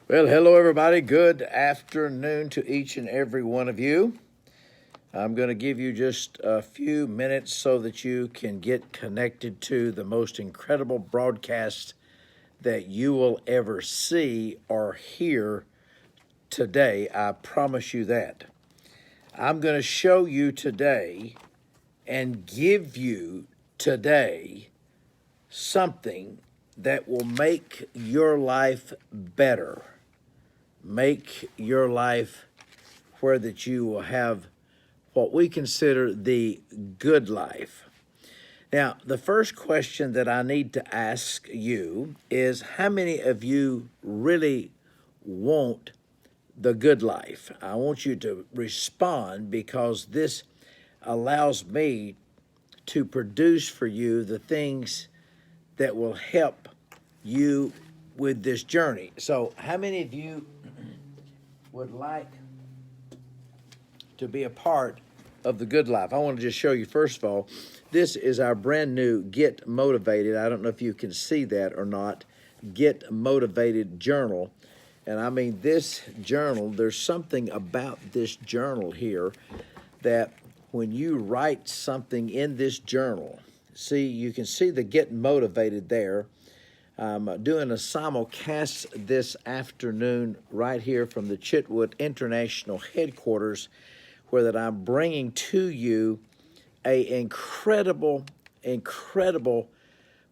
Well, hello, everybody. Good afternoon to each and every one of you. I'm going to give you just a few minutes so that you can get connected to the most incredible broadcast that you will ever see or hear today. I promise you that. I'm going to show you today and give you today something that will make your life better. Make your life where that you will have what we consider the good life. Now, the first question that I need to ask you is, how many of you really want the good life? I want you to respond, because this allows me to produce for you the things that will help you with this journey. So how many of you would like to be a part of the good life? I want to just show you, first of all, this is our brand new Get Motivated. I don't know if you can see that or not. Get Motivated journal. And I mean, this journal, there's something about this journal here that when you write something in this journal, see, you can see the Get Motivated there. I'm doing a simulcast this afternoon right here from the Chitwood International Headquarters, where that I'm bringing to you an incredible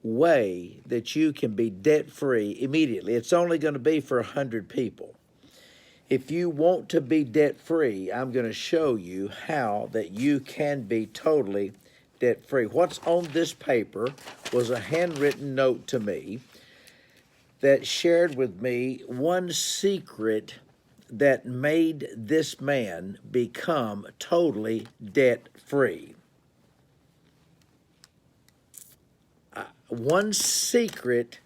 way that you can be debt-free immediately. It's only going to be for 100 people. If you want to be debt-free, I'm going to show you how that you can be totally debt-free. What's on this paper was a handwritten note to me that shared with me one secret that made this man become totally debt-free. One secret,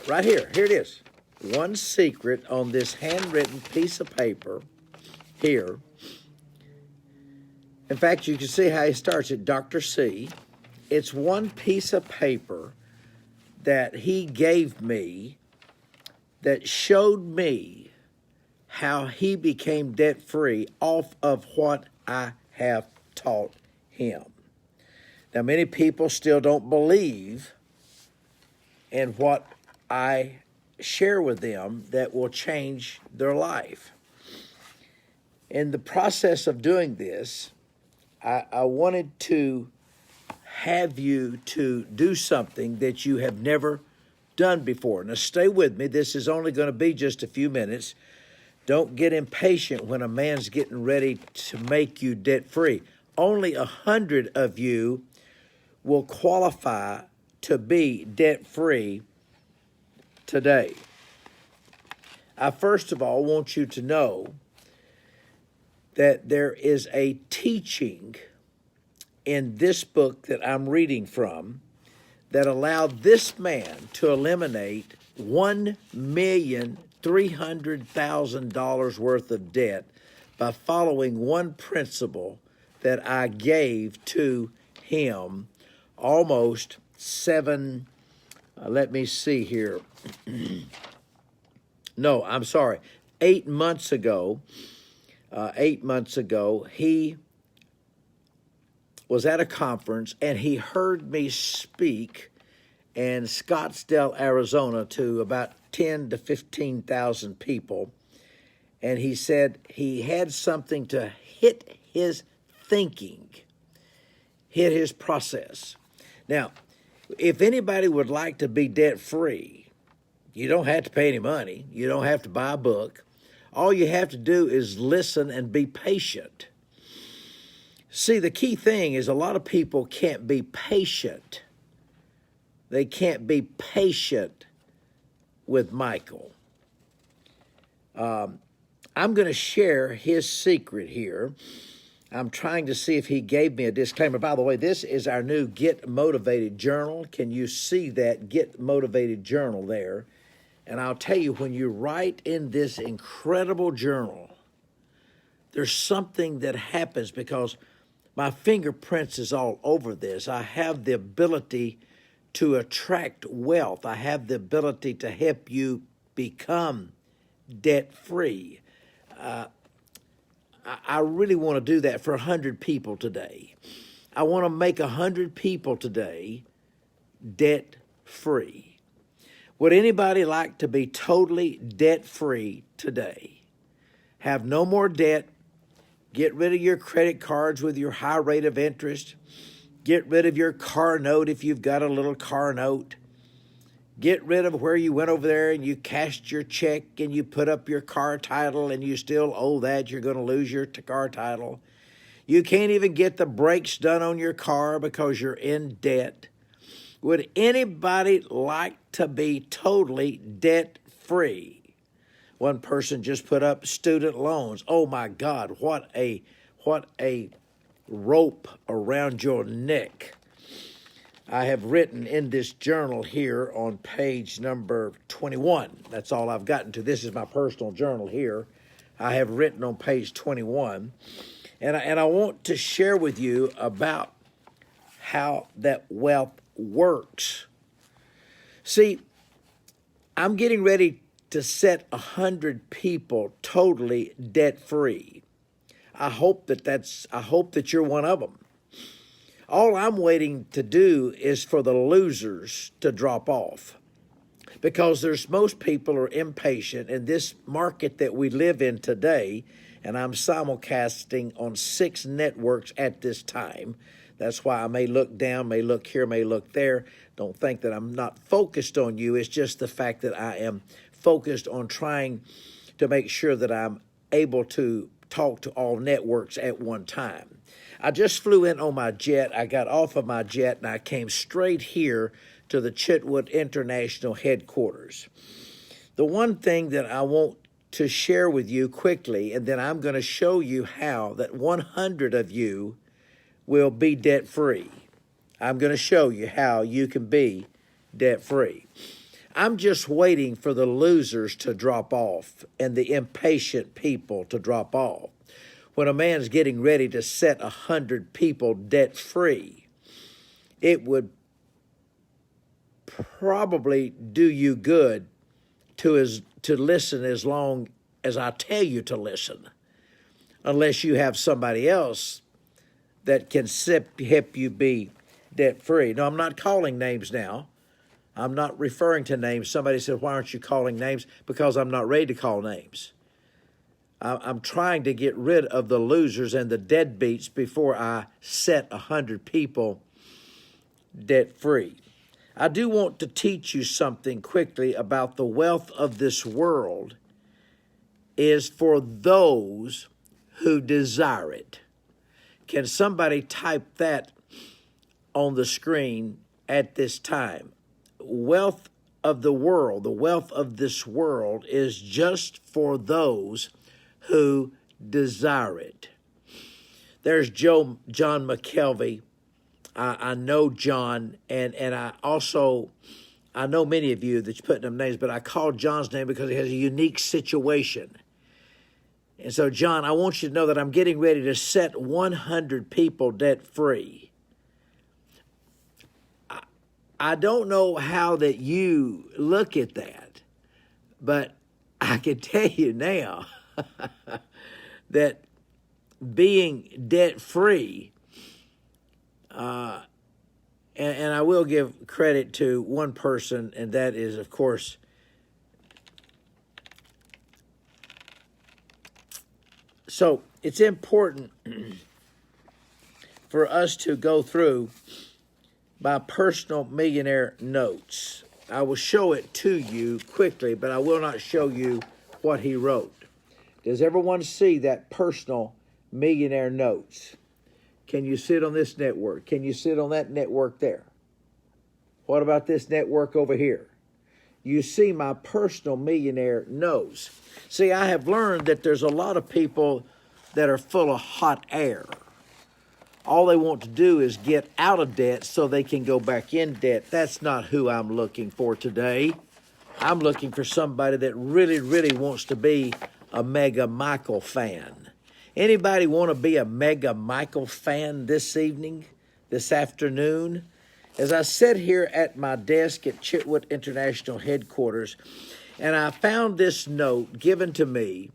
right here it is. One secret on this handwritten piece of paper here. In fact, you can see how he starts it, Dr. C. It's one piece of paper that he gave me that showed me how he became debt-free off of what I have taught him. Now, many people still don't believe in what I share with them that will change their life. In the process of doing this, I wanted to have you to do something that you have never done before. Now, stay with me. This is only going to be just a few minutes. Don't get impatient when a man's getting ready to make you debt-free. Only 100 of you will qualify to be debt-free today. I first of all want you to know that there is a teaching in this book that I'm reading from that allowed this man to eliminate $1,300,000 worth of debt by following one principle that I gave to him almost let me see here. No, I'm sorry. 8 months ago, he was at a conference and he heard me speak in Scottsdale, Arizona, to about 10 to 15,000 people. And he said he had something to hit his thinking, hit his process. Now, if anybody would like to be debt-free, you don't have to pay any money. You don't have to buy a book. All you have to do is listen and be patient. See, the key thing is a lot of people can't be patient. They can't be patient with Michael. I'm going to share his secret here. I'm trying to see if he gave me a disclaimer. By the way, this is our new Get Motivated journal. Can you see that Get Motivated journal there? And I'll tell you, when you write in this incredible journal, there's something that happens because my fingerprints is all over this. I have the ability to attract wealth. I have the ability to help you become debt-free. I really want to do that for 100 people today. I want to make 100 people today debt-free. Would anybody like to be totally debt-free today? Have no more debt. Get rid of your credit cards with your high rate of interest. Get rid of your car note if you've got a little car note. Get rid of where you went over there and you cashed your check and you put up your car title and you still owe that. You're going to lose your car title. You can't even get the brakes done on your car because you're in debt. Would anybody like to be totally debt-free? One person just put up student loans. Oh my God, what a rope around your neck. I have written in this journal here on page number 21. That's all I've gotten to. This is my personal journal here. I have written on page 21. And I want to share with you about how that wealth works. See, I'm getting ready to set 100 people totally debt-free. I hope that you're one of them. All I'm waiting to do is for the losers to drop off, because most people are impatient in this market that we live in today, and I'm simulcasting on 6 networks at this time. That's why I may look down, may look here, may look there. Don't think that I'm not focused on you. It's just the fact that I am focused on trying to make sure that I'm able to talk to all networks at one time. I just flew in on my jet. I got off of my jet and I came straight here to the Chitwood International headquarters. The one thing that I want to share with you quickly, and then I'm going to show you how that 100 of you will be debt-free. I'm going to show you how you can be debt-free. I'm just waiting for the losers to drop off and the impatient people to drop off. When a man's getting ready to set 100 people debt-free, it would probably do you good to listen as long as I tell you to listen, unless you have somebody else that can help you be debt-free. No, I'm not calling names now. I'm not referring to names. Somebody said, why aren't you calling names? Because I'm not ready to call names. I'm trying to get rid of the losers and the deadbeats before I set 100 people debt-free. I do want to teach you something quickly about the wealth of this world is for those who desire it. Can somebody type that on the screen at this time? Wealth of the world, the wealth of this world is just for those who desire it. There's John McKelvey. I know John, and I know many of you that's putting them names, but I called John's name because he has a unique situation. And so, John, I want you to know that I'm getting ready to set 100 people debt-free. I don't know how that you look at that, but I can tell you now that being debt-free, and I will give credit to one person, and that is, of course, so it's important for us to go through my personal millionaire notes. I will show it to you quickly, but I will not show you what he wrote. Does everyone see that personal millionaire notes? Can you sit on this network? Can you sit on that network there? What about this network over here? You see my personal millionaire notes. See, I have learned that there's a lot of people that are full of hot air. All they want to do is get out of debt so they can go back in debt. That's not who I'm looking for today. I'm looking for somebody that really, really wants to be a Mega Michael fan. Anybody want to be a Mega Michael fan this evening, this afternoon? As I sit here at my desk at Chitwood International headquarters, And I found this note given to me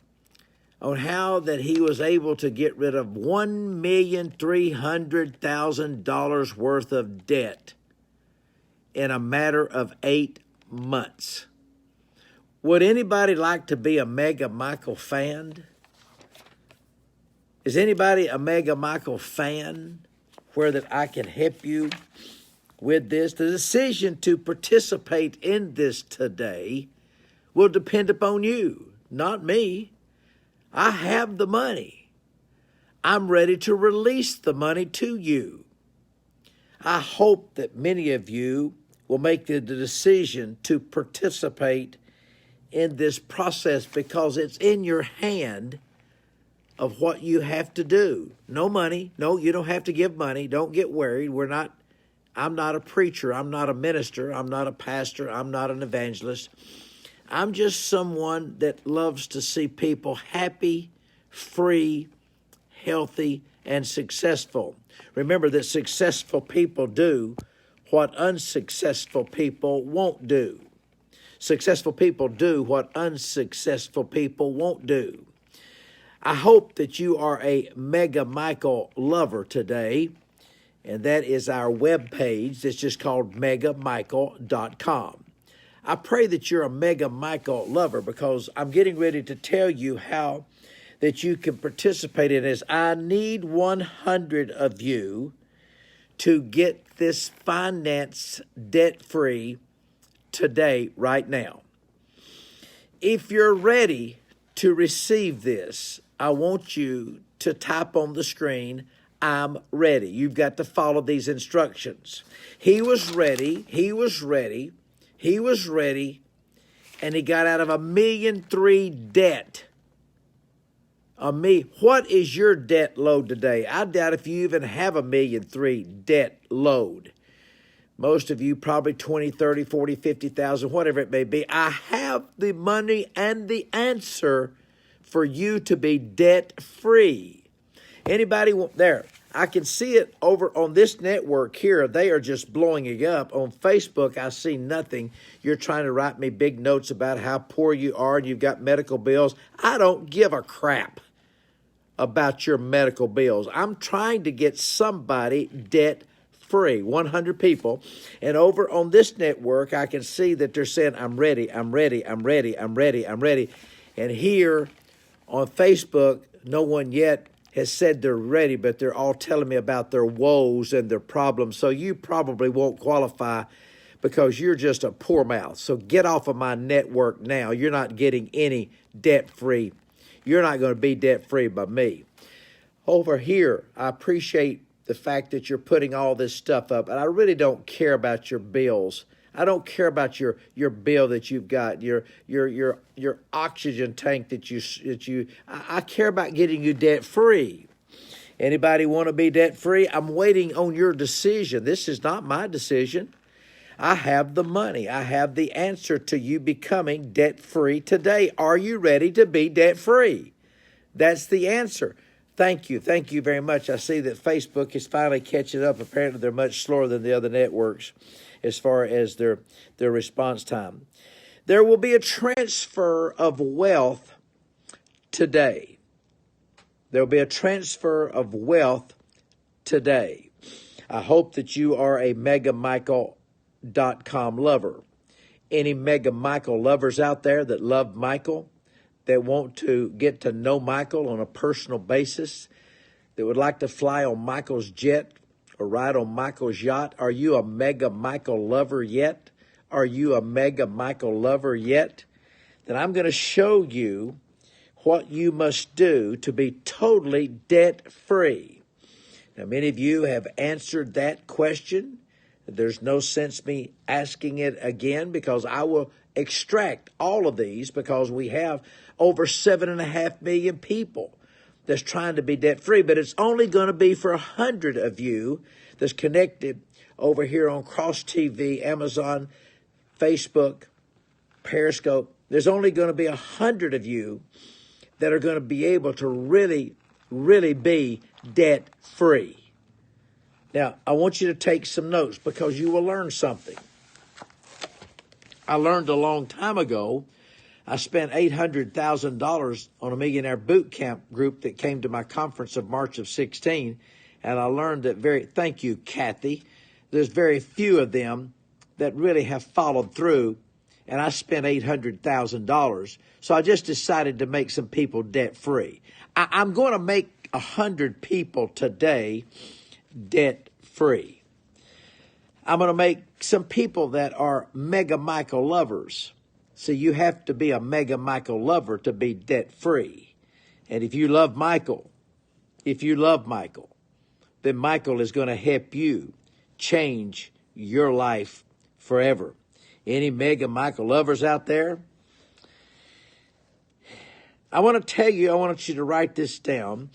on how that he was able to get rid of $1,300,000 worth of debt in a matter of 8 months. Would anybody like to be a Mega Michael fan? Is anybody a Mega Michael fan where that I can help you with this? The decision to participate in this today will depend upon you, not me. I have the money. I'm ready to release the money to you. I hope that many of you will make the decision to participate in this process because it's in your hand of what you have to do. No money. No, you don't have to give money. Don't get worried. I'm not a preacher. I'm not a minister. I'm not a pastor. I'm not an evangelist. I'm just someone that loves to see people happy, free, healthy, and successful. Remember that successful people do what unsuccessful people won't do. Successful people do what unsuccessful people won't do. I hope that you are a Mega Michael lover today, and that is our webpage. It's just called megamichael.com. I pray that you're a Mega Michael lover because I'm getting ready to tell you how that you can participate in this. I need 100 of you to get this finance debt-free today, right now. If you're ready to receive this, I want you to type on the screen, I'm ready. You've got to follow these instructions. He was ready, and he got out of $1.3 million debt. What is your debt load today? I doubt if you even have $1.3 million debt load. Most of you probably 20, 30, 40, 50,000, whatever it may be. I have the money and the answer for you to be debt free. Anybody there? I can see it over on this network here. They are just blowing it up. On Facebook, I see nothing. You're trying to write me big notes about how poor you are and you've got medical bills. I don't give a crap about your medical bills. I'm trying to get somebody debt free, 100 people. And over on this network, I can see that they're saying, I'm ready, I'm ready, I'm ready, I'm ready, I'm ready. And here on Facebook, no one yet has said they're ready, but they're all telling me about their woes and their problems. So you probably won't qualify because you're just a poor mouth. So get off of my network now. You're not getting any debt-free. You're not going to be debt-free by me. Over here, I appreciate the fact that you're putting all this stuff up, and I really don't care about your bills. I don't care about your bill that you've got, your oxygen tank I care about getting you debt free. Anybody want to be debt free? I'm waiting on your decision. This is not my decision. I have the money. I have the answer to you becoming debt free today. Are you ready to be debt free? That's the answer. Thank you. Thank you very much. I see that Facebook is finally catching up. Apparently, they're much slower than the other networks as far as their response time. There will be a transfer of wealth today. There will be a transfer of wealth today. I hope that you are a megamichael.com lover. Any Mega Michael lovers out there that love Michael, that want to get to know Michael on a personal basis, that would like to fly on Michael's jet or ride on Michael's yacht? Are you a Mega Michael lover yet? Are you a Mega Michael lover yet? Then I'm going to show you what you must do to be totally debt-free. Now, many of you have answered that question. There's no sense me asking it again because I will extract all of these because we have over 7.5 million people that's trying to be debt-free, but it's only going to be for 100 of you that's connected over here on Cross TV, Amazon, Facebook, Periscope. There's only going to be 100 of you that are going to be able to really, really be debt-free. Now, I want you to take some notes because you will learn something. I learned a long time ago I spent $800,000 on a millionaire boot camp group that came to my conference of March of 16, and I learned that thank you, Kathy, there's very few of them that really have followed through, and I spent $800,000. So I just decided to make some people debt-free. I'm going to make 100 people today debt-free. I'm going to make some people that are Mega Michael lovers. So you have to be a Mega Michael lover to be debt-free. And if you love Michael, then Michael is going to help you change your life forever. Any Mega Michael lovers out there? I want you to write this down,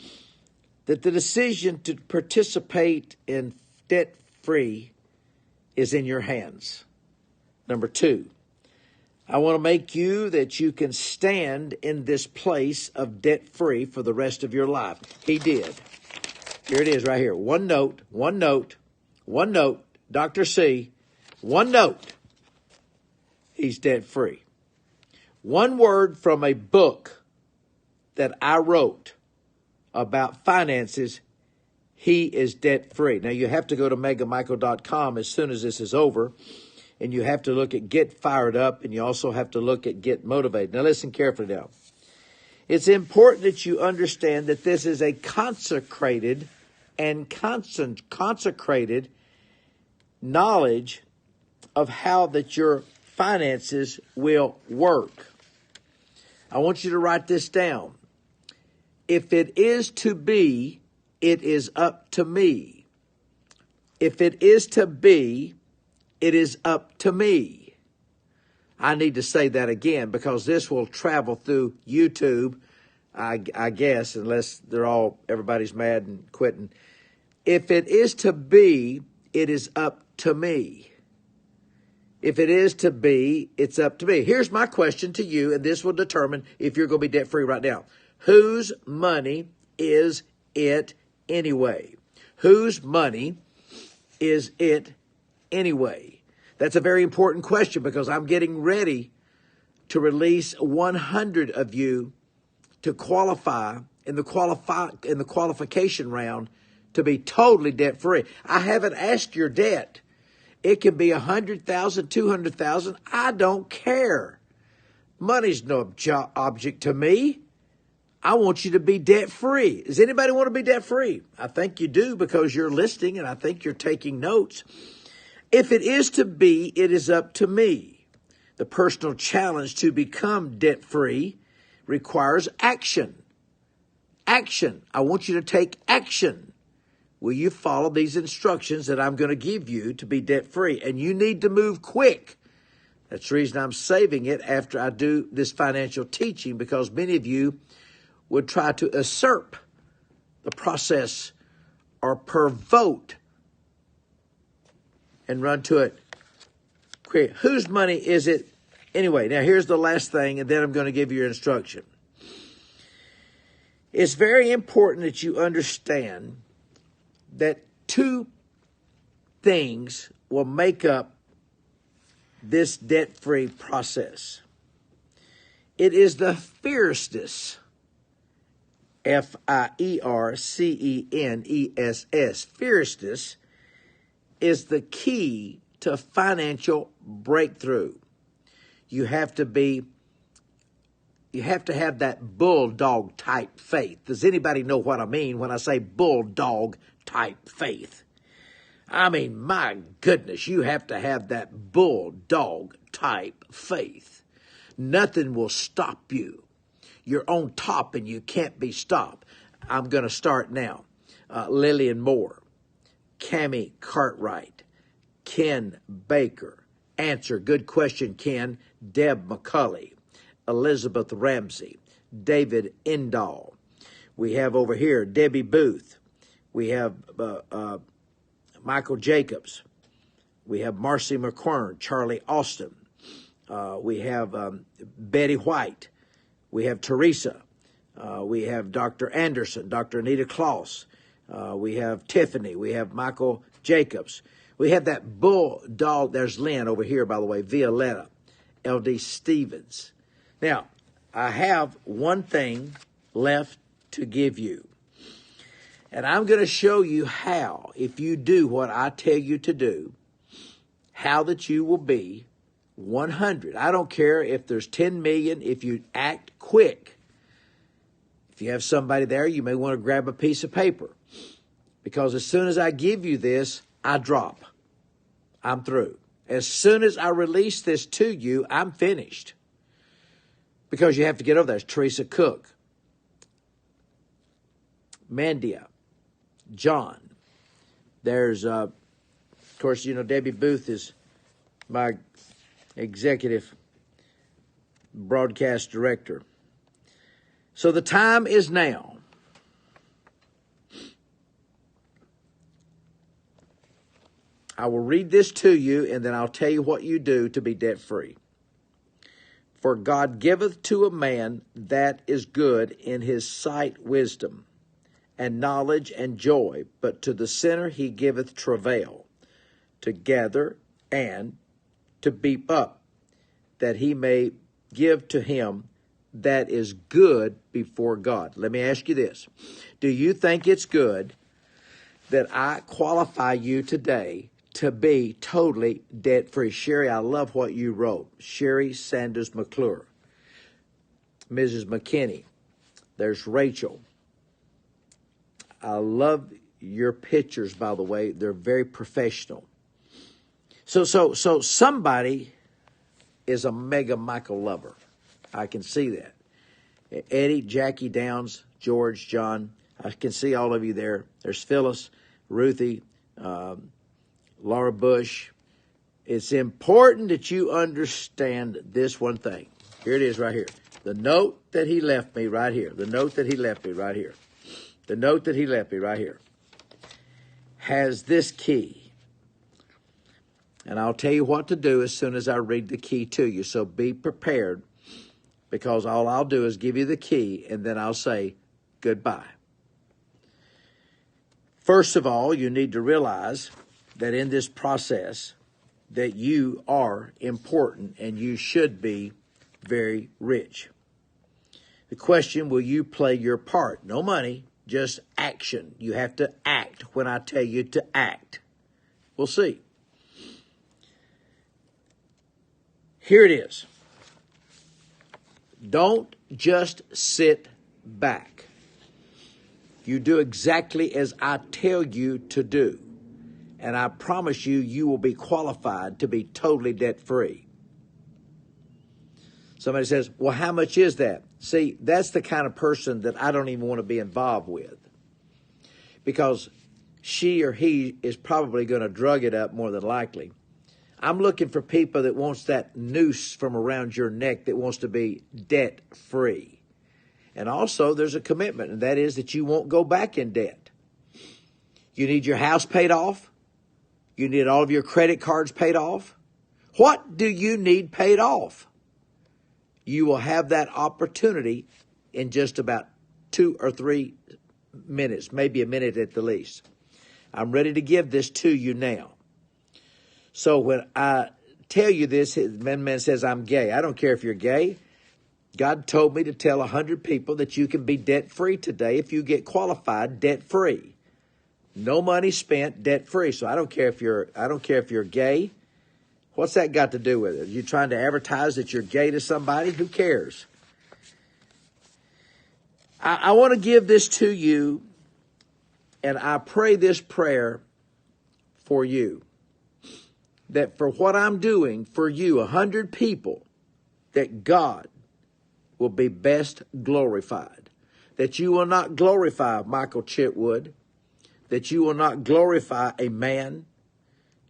that the decision to participate in debt-free is in your hands. Number 2, I want to make you that you can stand in this place of debt-free for the rest of your life. He did. Here it is right here. One note, Dr. C, one note. He's debt-free. One word from a book that I wrote about finances, he is debt-free. Now, you have to go to megamichael.com as soon as this is over, and you have to look at Get Fired Up, and you also have to look at Get Motivated. Now, listen carefully now. It's important that you understand that this is a consecrated knowledge of how that your finances will work. I want you to write this down. If it is to be, it is up to me. If it is to be, it is up to me. I need to say that again because this will travel through YouTube, I guess, unless everybody's mad and quitting. If it is to be, it is up to me. If it is to be, it's up to me. Here's my question to you, and this will determine if you're going to be debt-free right now. Whose money is it anyway? Whose money is it anyway? That's a very important question because I'm getting ready to release 100 of you to qualify in the qualification round to be totally debt-free. I haven't asked your debt. It can be 100,000, 200,000. I don't care. Money's no object to me. I want you to be debt-free. Does anybody want to be debt-free? I think you do because you're listening and I think you're taking notes. If it is to be, it is up to me. The personal challenge to become debt-free requires action. Action. I want you to take action. Will you follow these instructions that I'm going to give you to be debt-free? And you need to move quick. That's the reason I'm saving it after I do this financial teaching, because many of you would try to usurp the process or pervote and run to it quick. Whose money is it anyway? Now, here's the last thing, and then I'm going to give you your instruction. It's very important that you understand that two things will make up this debt-free process. It is the fierceness, F-I-E-R-C-E-N-E-S-S. Fierceness is the key to financial breakthrough. You have to have that bulldog type faith. Does anybody know what I mean when I say bulldog type faith? I mean, my goodness, you have to have that bulldog type faith. Nothing will stop you. You're on top and you can't be stopped. I'm going to start now. Lillian Moore, Cammie Cartwright, Ken Baker. Answer, good question, Ken. Deb McCulley, Elizabeth Ramsey, David Indahl. We have over here Debbie Booth. We have Michael Jacobs. We have Marcy McQuern, Charlie Austin. We have Betty White. We have Teresa. We have Dr. Anderson, Dr. Anita Kloss. We have Tiffany. We have Michael Jacobs. We have that bulldog. There's Lynn over here, by the way, Violetta, L.D. Stevens, Now, I have one thing left to give you. And I'm going to show you how, if you do what I tell you to do, how that you will be 100. I don't care if there's 10 million, if you act quick. If you have somebody there, you may want to grab a piece of paper. Because as soon as I give you this, I drop. I'm through. As soon as I release this to you, I'm finished. Because you have to get over there. There's Teresa Cook, Mandia, John. There's, of course, Debbie Booth is my executive broadcast director. So the time is now. I will read this to you, and then I'll tell you what you do to be debt-free. For God giveth to a man that is good in his sight wisdom, and knowledge and joy, but to the sinner he giveth travail, to gather and to beat up, that he may give to him that is good before God. Let me ask you this. Do you think it's good that I qualify you today to be totally debt-free? Sherry, I love what you wrote. Sherry Sanders McClure. Mrs. McKinney. There's Rachel. I love your pictures, by the way. They're very professional. So somebody is a mega Michael lover. I can see that. Eddie, Jackie Downs, George, John. I can see all of you there. There's Phyllis, Ruthie, Laura Bush. It's important that you understand this one thing. Here it is right here. The note that he left me right here. The note that he left me right here. The note that he left me right here has this key. And I'll tell you what to do as soon as I read the key to you. So be prepared, because all I'll do is give you the key and then I'll say goodbye. First of all, you need to realize that in this process that you are important and you should be very rich. The question, will you play your part? No money, just action. You have to act when I tell you to act. We'll see. Here it is. Don't just sit back. You do exactly as I tell you to do. And I promise you, you will be qualified to be totally debt-free. Somebody says, well, how much is that? See, that's the kind of person that I don't even want to be involved with. Because she or he is probably going to drug it up more than likely. I'm looking for people that wants that noose from around your neck, that wants to be debt-free. And also, there's a commitment, and that is that you won't go back in debt. You need your house paid off. You need all of your credit cards paid off. What do you need paid off? You will have that opportunity in just about 2 or 3 minutes, maybe a minute at the least. I'm ready to give this to you now. So when I tell you this, man says I'm gay. I don't care if you're gay. God told me to tell 100 people that you can be debt-free today if you get qualified debt-free. No money spent, debt-free. So I don't care if you're gay. What's that got to do with it? Are you trying to advertise that you're gay to somebody? Who cares? I want to give this to you, and I pray this prayer for you. That for what I'm doing for you, 100 people, that God will be best glorified. That you will not glorify Michael Chitwood. That you will not glorify a man.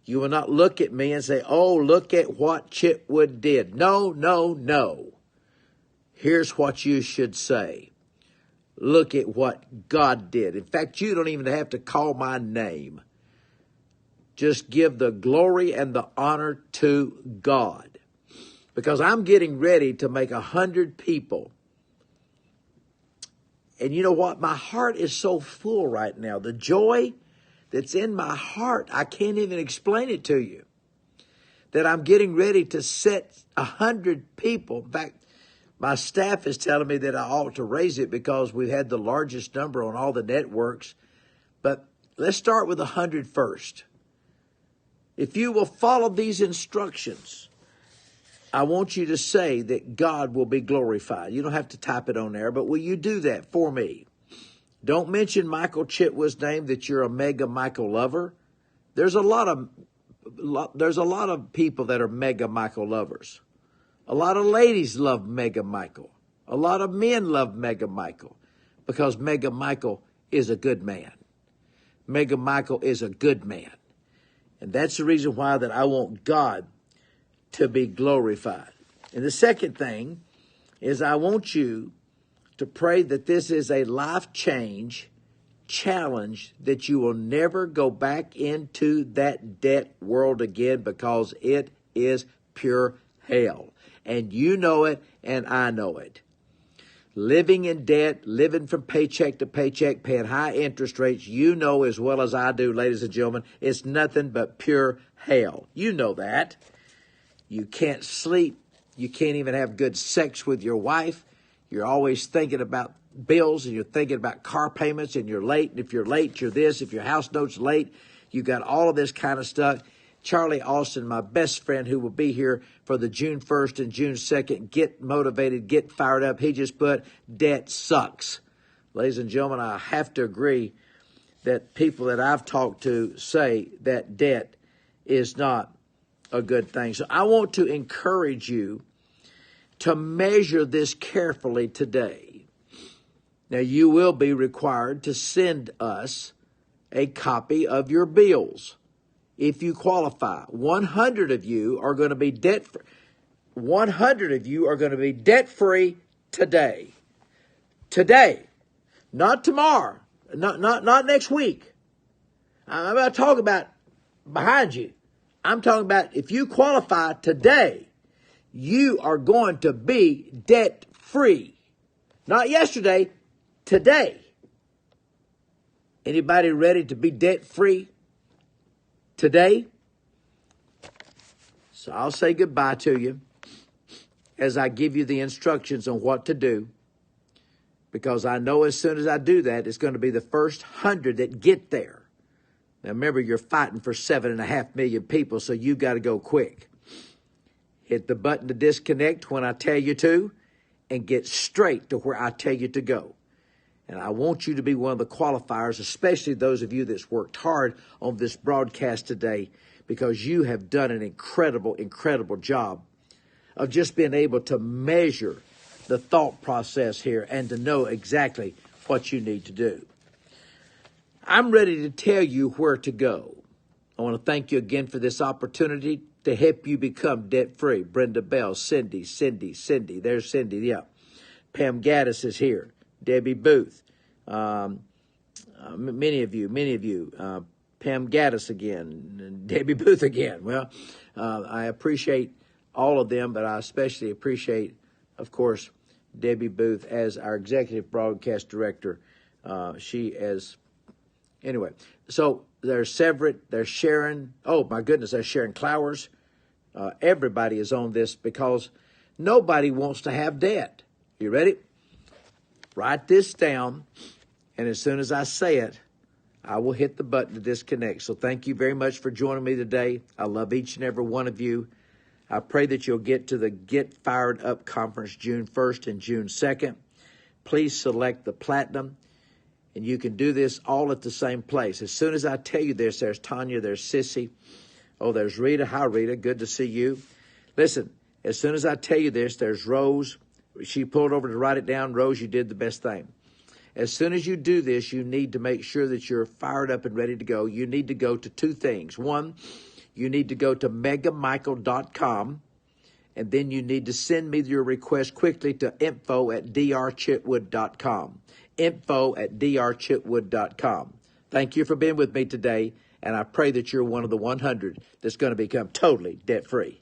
You will not look at me and say, oh, look at what Chitwood did. No, no, no. Here's what you should say. Look at what God did. In fact, you don't even have to call my name. Just give the glory and the honor to God. Because I'm getting ready to make 100 people. And you know what? My heart is so full right now. The joy that's in my heart, I can't even explain it to you. That I'm getting ready to set 100 people. In fact, My staff is telling me that I ought to raise it because we've had the largest number on all the networks. But let's start with 100 first. If you will follow these instructions, I want you to say that God will be glorified. You don't have to type it on there, but will you do that for me? Don't mention Michael Chitwood's name that you're a mega Michael lover. There's a lot of people that are mega Michael lovers. A lot of ladies love Mega Michael. A lot of men love Mega Michael because Mega Michael is a good man. Mega Michael is a good man. And that's the reason why that I want God to be glorified. And the second thing is I want you to pray that this is a life change challenge, that you will never go back into that debt world again because it is pure hell. And you know it, and I know it. Living in debt, living from paycheck to paycheck, paying high interest rates, you know as well as I do, ladies and gentlemen, it's nothing but pure hell. You know that. You can't sleep. You can't even have good sex with your wife. You're always thinking about bills, and you're thinking about car payments, and you're late. And if you're late, you're this. If your house note's late, you got all of this kind of stuff. Charlie Austin, my best friend, who will be here for the June 1st and June 2nd, get motivated, get fired up. He just put, debt sucks. Ladies and gentlemen, I have to agree that people that I've talked to say that debt is not a good thing. So I want to encourage you to measure this carefully today. Now, you will be required to send us a copy of your bills. If you qualify, 100 of you are going to be debt-free. 100 of you are going to be debt-free today. Today. Not tomorrow. Not next week. I'm not talking about behind you. I'm talking about if you qualify today, you are going to be debt-free. Not yesterday, today. Anybody ready to be debt-free today? So I'll say goodbye to you as I give you the instructions on what to do, because I know as soon as I do that, it's going to be the first 100 that get there. Now remember, you're fighting for 7.5 million people, so you got to go quick. Hit the button to disconnect when I tell you to, and get straight to where I tell you to go. And I want you to be one of the qualifiers, especially those of you that's worked hard on this broadcast today, because you have done an incredible, incredible job of just being able to measure the thought process here and to know exactly what you need to do. I'm ready to tell you where to go. I want to thank you again for this opportunity to help you become debt-free. Brenda Bell, Cindy. There's Cindy, yeah. Pam Gaddis is here. Debbie Booth, many of you, Pam Gaddis again, Debbie Booth again. Well, I appreciate all of them, but I especially appreciate, of course, Debbie Booth as our executive broadcast director. Anyway, so there's Severett, there's Sharon. Oh, my goodness, there's Sharon Clowers. Everybody is on this because nobody wants to have debt. You ready? Write this down, and as soon as I say it, I will hit the button to disconnect. So thank you very much for joining me today. I love each and every one of you. I pray that you'll get to the Get Fired Up Conference June 1st and June 2nd. Please select the Platinum, and you can do this all at the same place. As soon as I tell you this, there's Tanya, there's Sissy. Oh, there's Rita. Hi, Rita. Good to see you. Listen, as soon as I tell you this, there's Rose. She pulled over to write it down. Rose, you did the best thing. As soon as you do this, you need to make sure that you're fired up and ready to go. You need to go to two things. One, you need to go to megamichael.com, and then you need to send me your request quickly to info@drchitwood.com. info@drchitwood.com. Thank you for being with me today, and I pray that you're one of the 100 that's going to become totally debt-free.